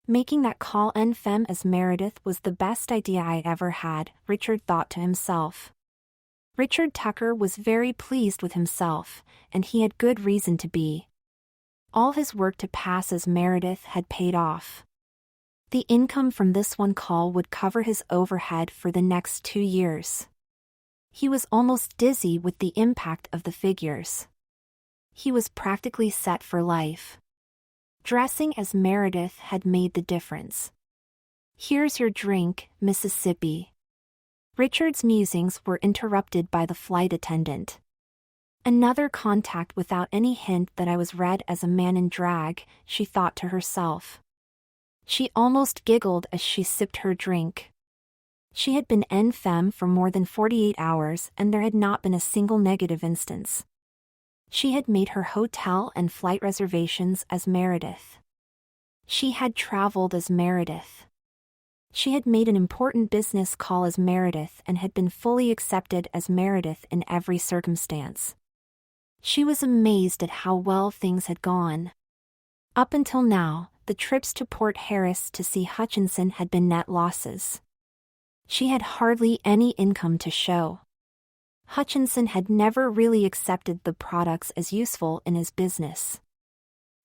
Making that call en femme as Meredith was the best idea I ever had, Richard thought to himself. Richard Tucker was very pleased with himself, and he had good reason to be. All his work to pass as Meredith had paid off. The income from this one call would cover his overhead for the next 2 years. He was almost dizzy with the impact of the figures. He was practically set for life. Dressing as Meredith had made the difference. "Here's your drink, Mississippi." Richard's musings were interrupted by the flight attendant. Another contact without any hint that I was read as a man in drag, she thought to herself. She almost giggled as she sipped her drink. She had been en femme for more than 48 hours and there had not been a single negative instance. She had made her hotel and flight reservations as Meredith. She had traveled as Meredith. She had made an important business call as Meredith and had been fully accepted as Meredith in every circumstance. She was amazed at how well things had gone. Up until now, the trips to Port Harris to see Hutchinson had been net losses. She had hardly any income to show. Hutchinson had never really accepted the products as useful in his business.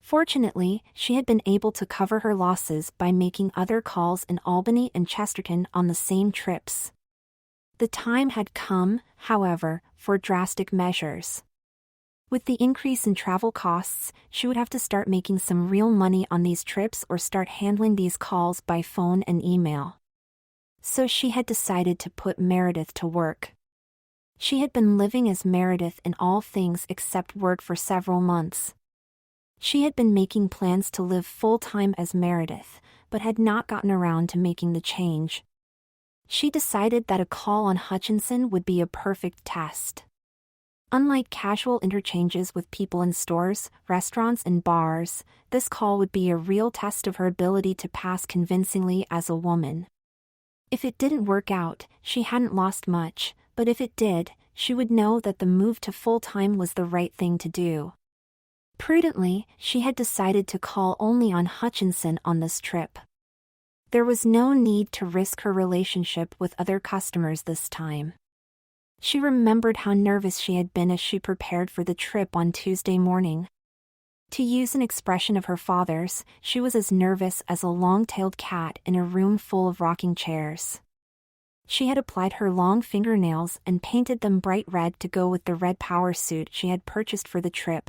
Fortunately, she had been able to cover her losses by making other calls in Albany and Chesterton on the same trips. The time had come, however, for drastic measures. With the increase in travel costs, she would have to start making some real money on these trips or start handling these calls by phone and email. So she had decided to put Meredith to work. She had been living as Meredith in all things except work for several months. She had been making plans to live full-time as Meredith, but had not gotten around to making the change. She decided that a call on Hutchinson would be a perfect test. Unlike casual interchanges with people in stores, restaurants, and bars, this call would be a real test of her ability to pass convincingly as a woman. If it didn't work out, she hadn't lost much, but if it did, she would know that the move to full-time was the right thing to do. Prudently, she had decided to call only on Hutchinson on this trip. There was no need to risk her relationship with other customers this time. She remembered how nervous she had been as she prepared for the trip on Tuesday morning. To use an expression of her father's, she was as nervous as a long-tailed cat in a room full of rocking chairs. She had applied her long fingernails and painted them bright red to go with the red power suit she had purchased for the trip.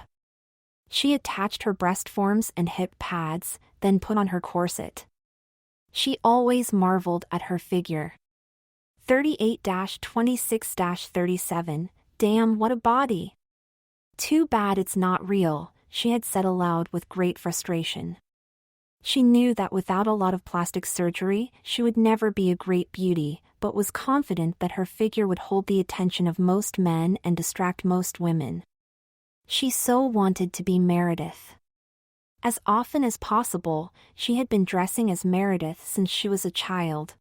She attached her breast forms and hip pads, then put on her corset. She always marveled at her figure. 38-26-37, damn, what a body! Too bad it's not real, she had said aloud with great frustration. She knew that without a lot of plastic surgery, she would never be a great beauty, but was confident that her figure would hold the attention of most men and distract most women. She so wanted to be Meredith. As often as possible, she had been dressing as Meredith since she was a child.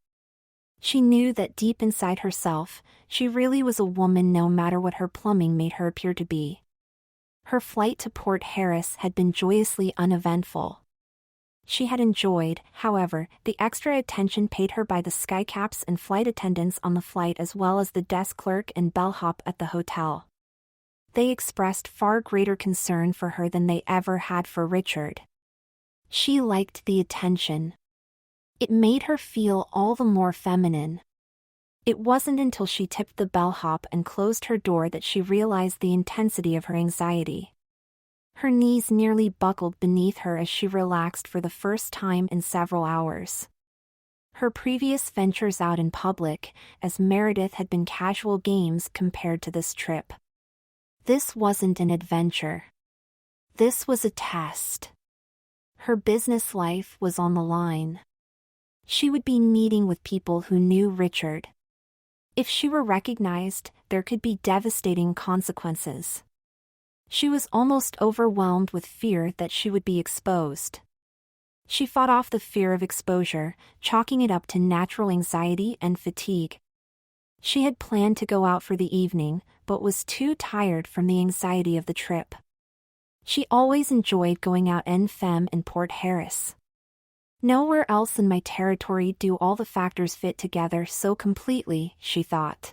She knew that deep inside herself, she really was a woman no matter what her plumbing made her appear to be. Her flight to Port Harris had been joyously uneventful. She had enjoyed, however, the extra attention paid her by the skycaps and flight attendants on the flight as well as the desk clerk and bellhop at the hotel. They expressed far greater concern for her than they ever had for Richard. She liked the attention. It made her feel all the more feminine. It wasn't until she tipped the bellhop and closed her door that she realized the intensity of her anxiety. Her knees nearly buckled beneath her as she relaxed for the first time in several hours. Her previous ventures out in public, as Meredith, had been casual games compared to this trip. This wasn't an adventure. This was a test. Her business life was on the line. She would be meeting with people who knew Richard. If she were recognized, there could be devastating consequences. She was almost overwhelmed with fear that she would be exposed. She fought off the fear of exposure, chalking it up to natural anxiety and fatigue. She had planned to go out for the evening, but was too tired from the anxiety of the trip. She always enjoyed going out en femme in Port Harris. Nowhere else in my territory do all the factors fit together so completely, she thought.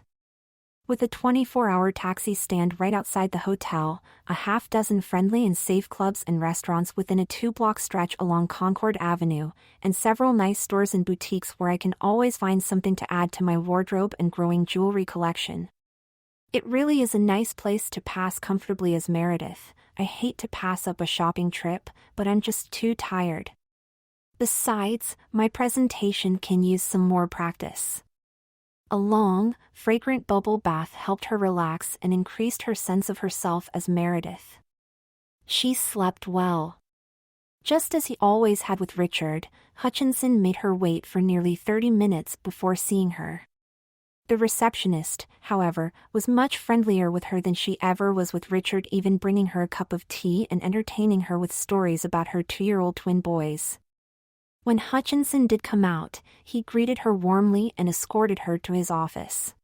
With a 24-hour taxi stand right outside the hotel, a half-dozen friendly and safe clubs and restaurants within a 2-block stretch along Concord Avenue, and several nice stores and boutiques where I can always find something to add to my wardrobe and growing jewelry collection. It really is a nice place to pass comfortably as Meredith. I hate to pass up a shopping trip, but I'm just too tired. Besides, my presentation can use some more practice. A long, fragrant bubble bath helped her relax and increased her sense of herself as Meredith. She slept well. Just as he always had with Richard, Hutchinson made her wait for nearly 30 minutes before seeing her. The receptionist, however, was much friendlier with her than she ever was with Richard, even bringing her a cup of tea and entertaining her with stories about her 2-year-old twin boys. When Hutchinson did come out, he greeted her warmly and escorted her to his office.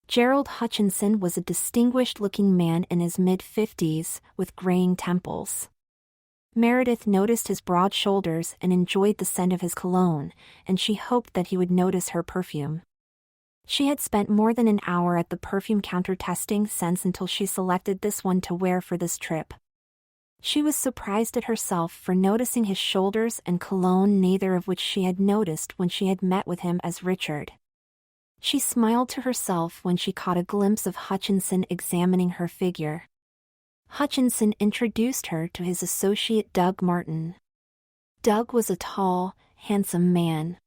Gerald Hutchinson was a distinguished-looking man in his mid-50s, with graying temples. Meredith noticed his broad shoulders and enjoyed the scent of his cologne, and she hoped that he would notice her perfume. She had spent more than an hour at the perfume counter testing scents until she selected this one to wear for this trip. She was surprised at herself for noticing his shoulders and cologne, neither of which she had noticed when she had met with him as Richard. She smiled to herself when she caught a glimpse of Hutchinson examining her figure. Hutchinson introduced her to his associate Doug Martin. Doug was a tall, handsome man.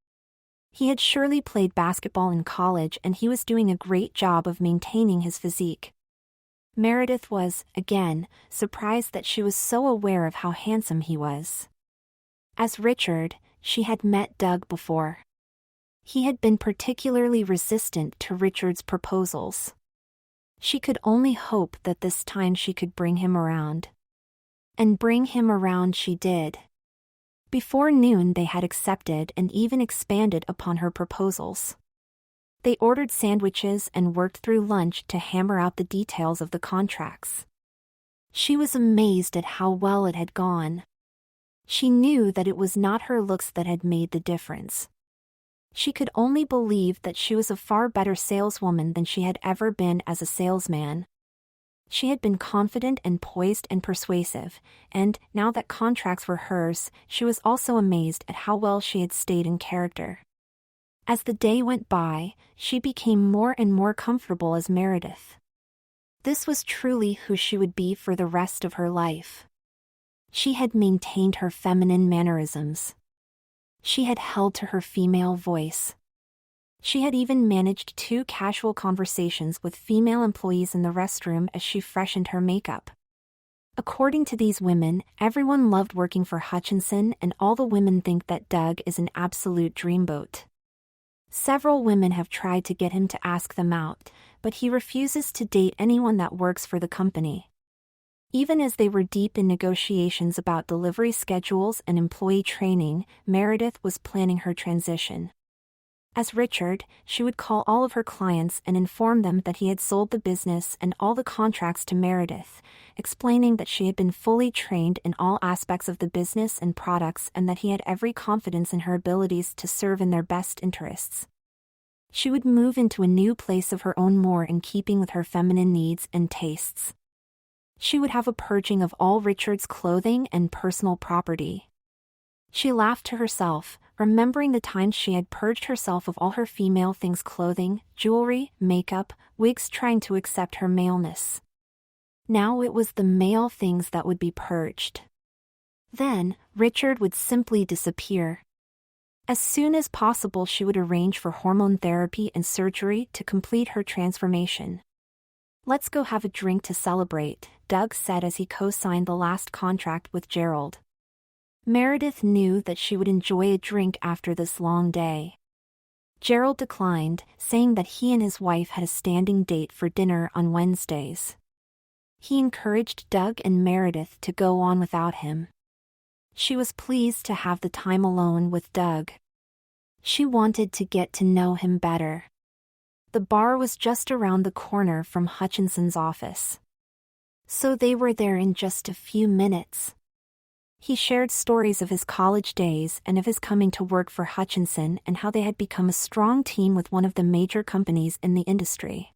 He had surely played basketball in college, and he was doing a great job of maintaining his physique. Meredith was, again, surprised that she was so aware of how handsome he was. As Richard, she had met Doug before. He had been particularly resistant to Richard's proposals. She could only hope that this time she could bring him around. And bring him around she did. Before noon they had accepted and even expanded upon her proposals. They ordered sandwiches and worked through lunch to hammer out the details of the contracts. She was amazed at how well it had gone. She knew that it was not her looks that had made the difference. She could only believe that she was a far better saleswoman than she had ever been as a salesman. She had been confident and poised and persuasive, and, now that contracts were hers, she was also amazed at how well she had stayed in character. As the day went by, she became more and more comfortable as Meredith. This was truly who she would be for the rest of her life. She had maintained her feminine mannerisms. She had held to her female voice. She had even managed 2 casual conversations with female employees in the restroom as she freshened her makeup. According to these women, everyone loved working for Hutchinson, and all the women think that Doug is an absolute dreamboat. Several women have tried to get him to ask them out, but he refuses to date anyone that works for the company. Even as they were deep in negotiations about delivery schedules and employee training, Meredith was planning her transition. As Richard, she would call all of her clients and inform them that he had sold the business and all the contracts to Meredith, explaining that she had been fully trained in all aspects of the business and products and that he had every confidence in her abilities to serve in their best interests. She would move into a new place of her own more in keeping with her feminine needs and tastes. She would have a purging of all Richard's clothing and personal property. She laughed to herself, remembering the times she had purged herself of all her female things: clothing, jewelry, makeup, wigs, trying to accept her maleness. Now it was the male things that would be purged. Then, Richard would simply disappear. As soon as possible she would arrange for hormone therapy and surgery to complete her transformation. "Let's go have a drink to celebrate," Doug said as he co-signed the last contract with Gerald. Meredith knew that she would enjoy a drink after this long day. Gerald declined, saying that he and his wife had a standing date for dinner on Wednesdays. He encouraged Doug and Meredith to go on without him. She was pleased to have the time alone with Doug. She wanted to get to know him better. The bar was just around the corner from Hutchinson's office. So they were there in just a few minutes. He shared stories of his college days and of his coming to work for Hutchinson and how they had become a strong team with one of the major companies in the industry.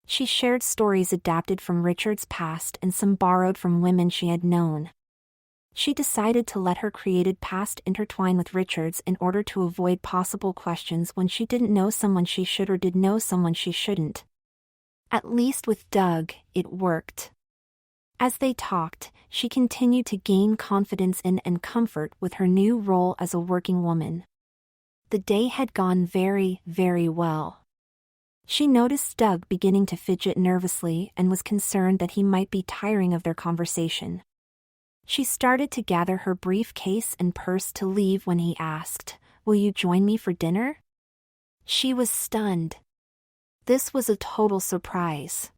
She shared stories adapted from Richard's past and some borrowed from women she had known. She decided to let her created past intertwine with Richard's in order to avoid possible questions when she didn't know someone she should or did know someone she shouldn't. At least with Doug, it worked. As they talked, she continued to gain confidence in and comfort with her new role as a working woman. The day had gone very, very well. She noticed Doug beginning to fidget nervously and was concerned that he might be tiring of their conversation. She started to gather her briefcase and purse to leave when he asked, "Will you join me for dinner?" She was stunned. This was a total surprise.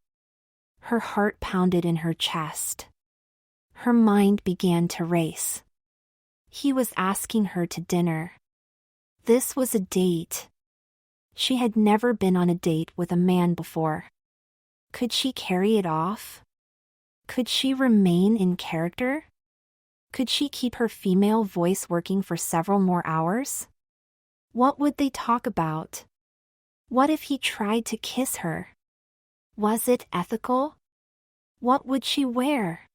Her heart pounded in her chest. Her mind began to race. He was asking her to dinner. This was a date. She had never been on a date with a man before. Could she carry it off? Could she remain in character? Could she keep her female voice working for several more hours? What would they talk about? What if he tried to kiss her? Was it ethical? What would she wear?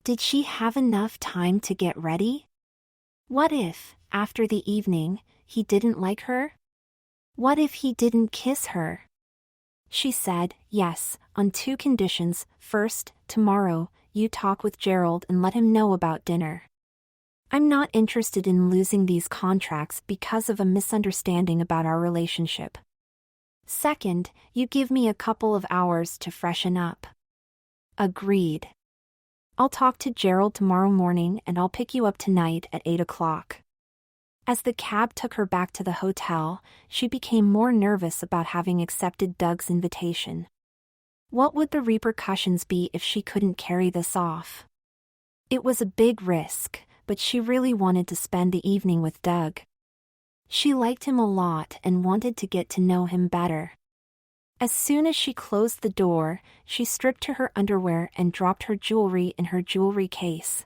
Did she have enough time to get ready? What if, after the evening, he didn't like her? What if he didn't kiss her? She said, yes, on two conditions. First, tomorrow, you talk with Gerald and let him know about dinner. I'm not interested in losing these contracts because of a misunderstanding about our relationship. Second, you give me a couple of hours to freshen up. Agreed. I'll talk to Gerald tomorrow morning and I'll pick you up tonight at 8 o'clock. As the cab took her back to the hotel, she became more nervous about having accepted Doug's invitation. What would the repercussions be if she couldn't carry this off? It was a big risk, but she really wanted to spend the evening with Doug. She liked him a lot and wanted to get to know him better. As soon as she closed the door, she stripped to her underwear and dropped her jewelry in her jewelry case.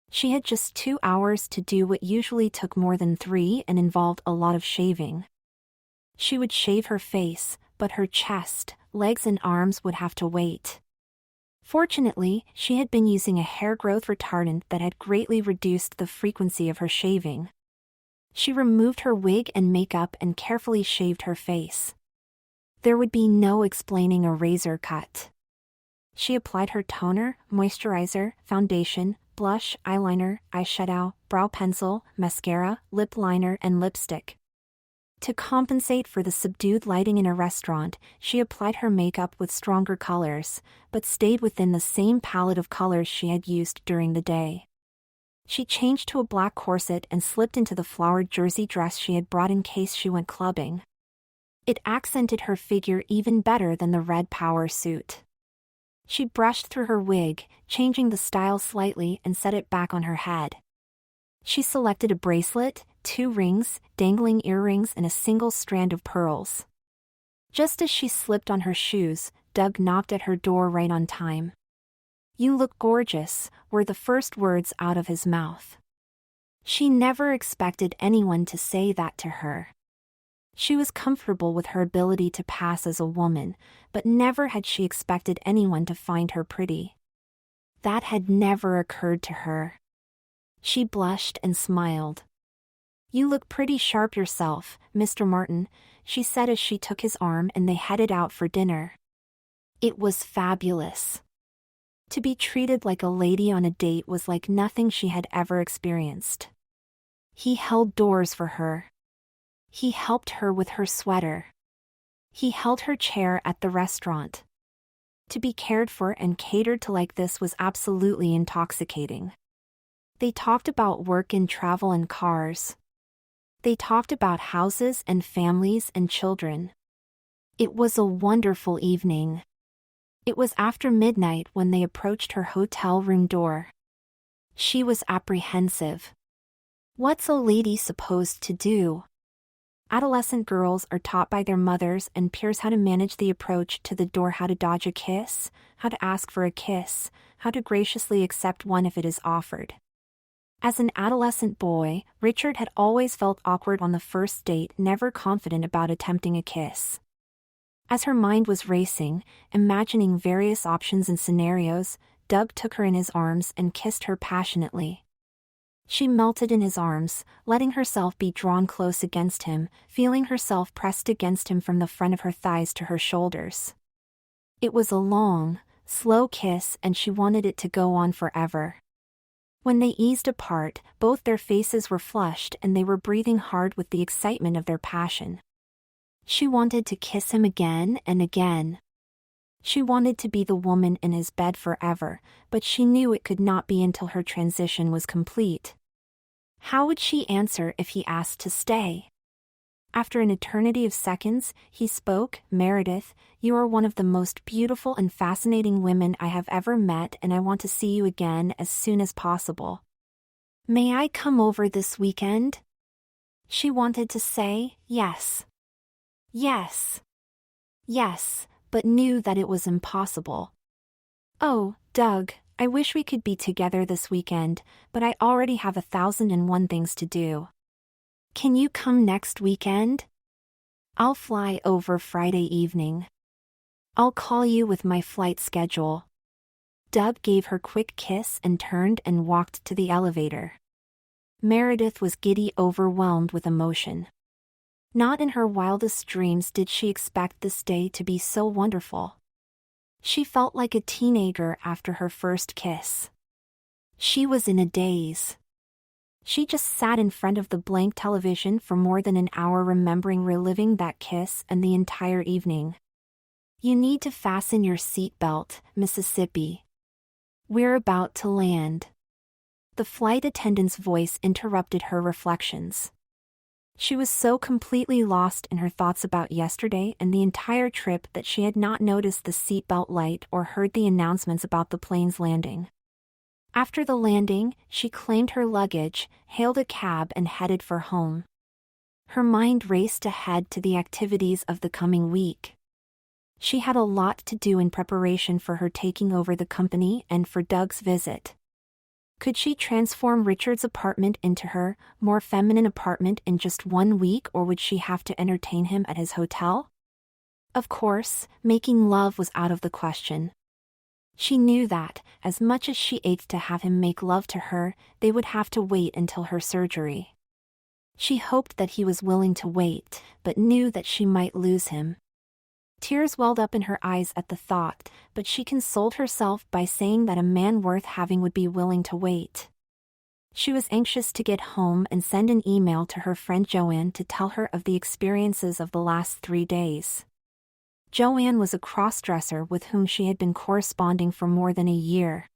She had just 2 hours to do what usually took more than 3 and involved a lot of shaving. She would shave her face, but her chest, legs and arms would have to wait. Fortunately, she had been using a hair growth retardant that had greatly reduced the frequency of her shaving. She removed her wig and makeup and carefully shaved her face. There would be no explaining a razor cut. She applied her toner, moisturizer, foundation, blush, eyeliner, eyeshadow, brow pencil, mascara, lip liner, and lipstick. To compensate for the subdued lighting in a restaurant, she applied her makeup with stronger colors, but stayed within the same palette of colors she had used during the day. She changed to a black corset and slipped into the flowered jersey dress she had brought in case she went clubbing. It accented her figure even better than the red power suit. She brushed through her wig, changing the style slightly and set it back on her head. She selected a bracelet, 2 rings, dangling earrings and a single strand of pearls. Just as she slipped on her shoes, Doug knocked at her door right on time. "You look gorgeous," were the first words out of his mouth. She never expected anyone to say that to her. She was comfortable with her ability to pass as a woman, but never had she expected anyone to find her pretty. That had never occurred to her. She blushed and smiled. "You look pretty sharp yourself, Mr. Martin," she said as she took his arm and they headed out for dinner. It was fabulous. To be treated like a lady on a date was like nothing she had ever experienced. He held doors for her. He helped her with her sweater. He held her chair at the restaurant. To be cared for and catered to like this was absolutely intoxicating. They talked about work and travel and cars. They talked about houses and families and children. It was a wonderful evening. It was after midnight when they approached her hotel room door. She was apprehensive. What's a lady supposed to do? Adolescent girls are taught by their mothers and peers how to manage the approach to the door, how to dodge a kiss, how to ask for a kiss, how to graciously accept one if it is offered. As an adolescent boy, Richard had always felt awkward on the first date, never confident about attempting a kiss. As her mind was racing, imagining various options and scenarios, Doug took her in his arms and kissed her passionately. She melted in his arms, letting herself be drawn close against him, feeling herself pressed against him from the front of her thighs to her shoulders. It was a long, slow kiss, and she wanted it to go on forever. When they eased apart, both their faces were flushed and they were breathing hard with the excitement of their passion. She wanted to kiss him again and again. She wanted to be the woman in his bed forever, but she knew it could not be until her transition was complete. How would she answer if he asked to stay? After an eternity of seconds, he spoke, "Meredith, you are one of the most beautiful and fascinating women I have ever met, and I want to see you again as soon as possible. May I come over this weekend?" She wanted to say, yes. Yes. Yes, but knew that it was impossible. "Oh, Doug, I wish we could be together this weekend, but I already have 1,001 things to do. Can you come next weekend? I'll fly over Friday evening. I'll call you with my flight schedule." Doug gave her a quick kiss and turned and walked to the elevator. Meredith was giddy, overwhelmed with emotion. Not in her wildest dreams did she expect this day to be so wonderful. She felt like a teenager after her first kiss. She was in a daze. She just sat in front of the blank television for more than an hour, reliving that kiss and the entire evening. "You need to fasten your seatbelt, Mississippi. We're about to land." The flight attendant's voice interrupted her reflections. She was so completely lost in her thoughts about yesterday and the entire trip that she had not noticed the seatbelt light or heard the announcements about the plane's landing. After the landing, she claimed her luggage, hailed a cab and headed for home. Her mind raced ahead to the activities of the coming week. She had a lot to do in preparation for her taking over the company and for Doug's visit. Could she transform Richard's apartment into her, more feminine apartment in just 1 week, or would she have to entertain him at his hotel? Of course, making love was out of the question. She knew that, as much as she ached to have him make love to her, they would have to wait until her surgery. She hoped that he was willing to wait, but knew that she might lose him. Tears welled up in her eyes at the thought, but she consoled herself by saying that a man worth having would be willing to wait. She was anxious to get home and send an email to her friend Joanne to tell her of the experiences of the last 3 days. Joanne was a crossdresser with whom she had been corresponding for more than a year.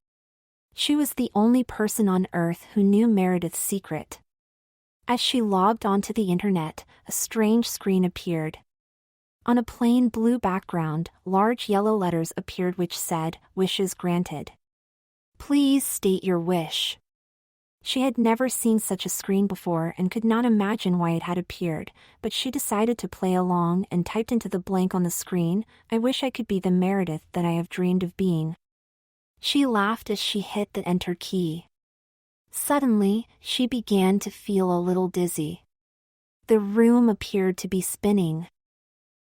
She was the only person on Earth who knew Meredith's secret. As she logged onto the internet, a strange screen appeared. On a plain blue background, large yellow letters appeared which said, "Wishes granted. Please state your wish." She had never seen such a screen before and could not imagine why it had appeared, but she decided to play along and typed into the blank on the screen, "I wish I could be the Meredith that I have dreamed of being." She laughed as she hit the enter key. Suddenly, she began to feel a little dizzy. The room appeared to be spinning.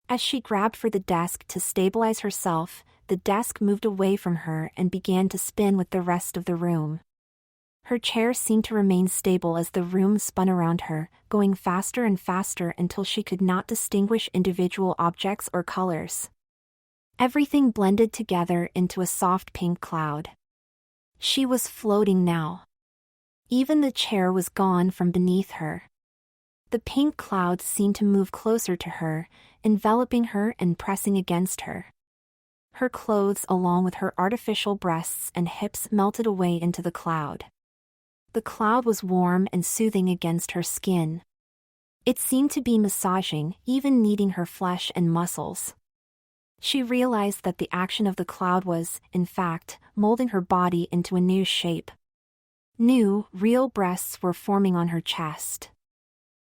As she grabbed for the desk to stabilize herself, the desk moved away from her and began to spin with the rest of the room. Her chair seemed to remain stable as the room spun around her, going faster and faster until she could not distinguish individual objects or colors. Everything blended together into a soft pink cloud. She was floating now. Even the chair was gone from beneath her. The pink cloud seemed to move closer to her, enveloping her and pressing against her. Her clothes, along with her artificial breasts and hips, melted away into the cloud. The cloud was warm and soothing against her skin. It seemed to be massaging, even kneading her flesh and muscles. She realized that the action of the cloud was, in fact, molding her body into a new shape. New, real breasts were forming on her chest.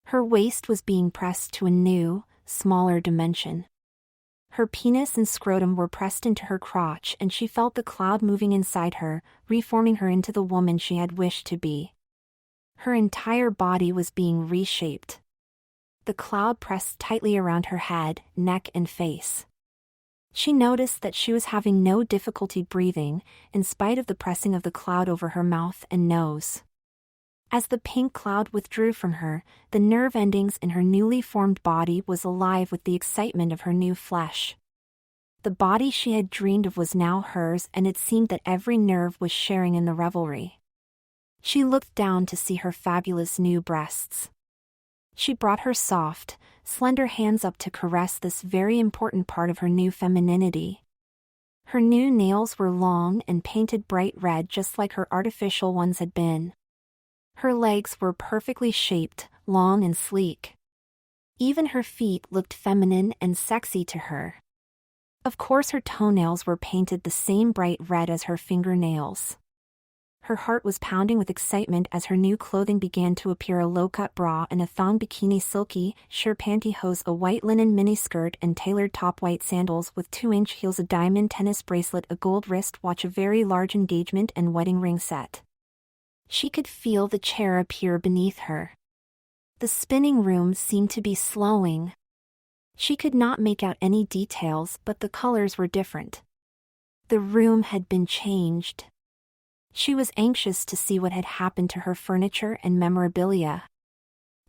Her waist was being pressed to a new, smaller dimension. Her penis and scrotum were pressed into her crotch, and she felt the cloud moving inside her, reforming her into the woman she had wished to be. Her entire body was being reshaped. The cloud pressed tightly around her head, neck, and face. She noticed that she was having no difficulty breathing, in spite of the pressing of the cloud over her mouth and nose. As the pink cloud withdrew from her, the nerve endings in her newly formed body was alive with the excitement of her new flesh. The body she had dreamed of was now hers, and it seemed that every nerve was sharing in the revelry. She looked down to see her fabulous new breasts. She brought her soft, slender hands up to caress this very important part of her new femininity. Her new nails were long and painted bright red just like her artificial ones had been. Her legs were perfectly shaped, long and sleek. Even her feet looked feminine and sexy to her. Of course, her toenails were painted the same bright red as her fingernails. Her heart was pounding with excitement as her new clothing began to appear: a low-cut bra and a thong bikini, silky, sheer pantyhose, a white linen miniskirt and tailored top, white sandals with 2-inch heels, a diamond tennis bracelet, a gold wristwatch, a very large engagement and wedding ring set. She could feel the chair appear beneath her. The spinning room seemed to be slowing. She could not make out any details, but the colors were different. The room had been changed. She was anxious to see what had happened to her furniture and memorabilia.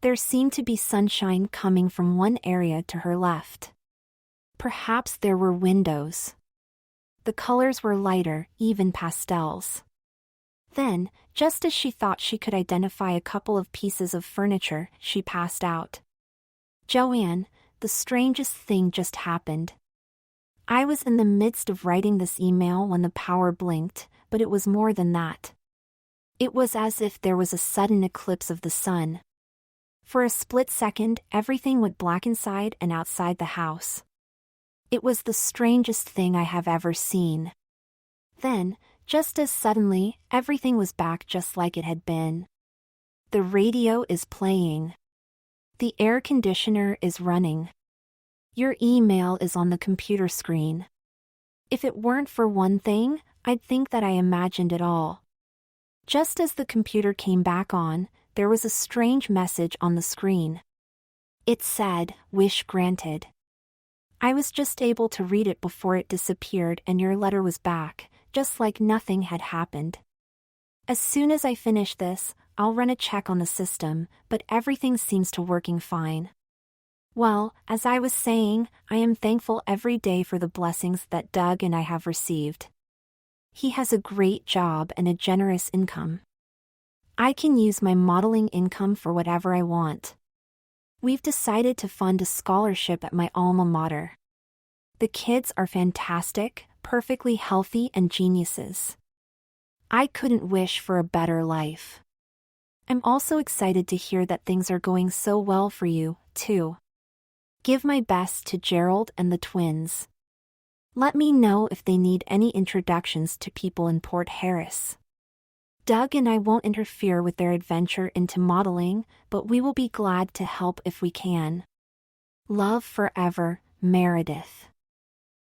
There seemed to be sunshine coming from one area to her left. Perhaps there were windows. The colors were lighter, even pastels. Then, just as she thought she could identify a couple of pieces of furniture, she passed out. "Joanne, the strangest thing just happened. I was in the midst of writing this email when the power blinked, but it was more than that. It was as if there was a sudden eclipse of the sun. For a split second, everything went black inside and outside the house. It was the strangest thing I have ever seen. Then, just as suddenly, everything was back just like it had been. The radio is playing. The air conditioner is running. Your email is on the computer screen. If it weren't for one thing, I'd think that I imagined it all." Just as the computer came back on, there was a strange message on the screen. It said, "Wish granted." I was just able to read it before it disappeared, and your letter was back, just like nothing had happened. As soon as I finish this, I'll run a check on the system, but everything seems to working fine. Well, as I was saying, I am thankful every day for the blessings that Doug and I have received. He has a great job and a generous income. I can use my modeling income for whatever I want. We've decided to fund a scholarship at my alma mater. The kids are fantastic, perfectly healthy, and geniuses. I couldn't wish for a better life. I'm also excited to hear that things are going so well for you, too. Give my best to Gerald and the twins. Let me know if they need any introductions to people in Port Harris. Doug and I won't interfere with their adventure into modeling, but we will be glad to help if we can. Love forever, Meredith.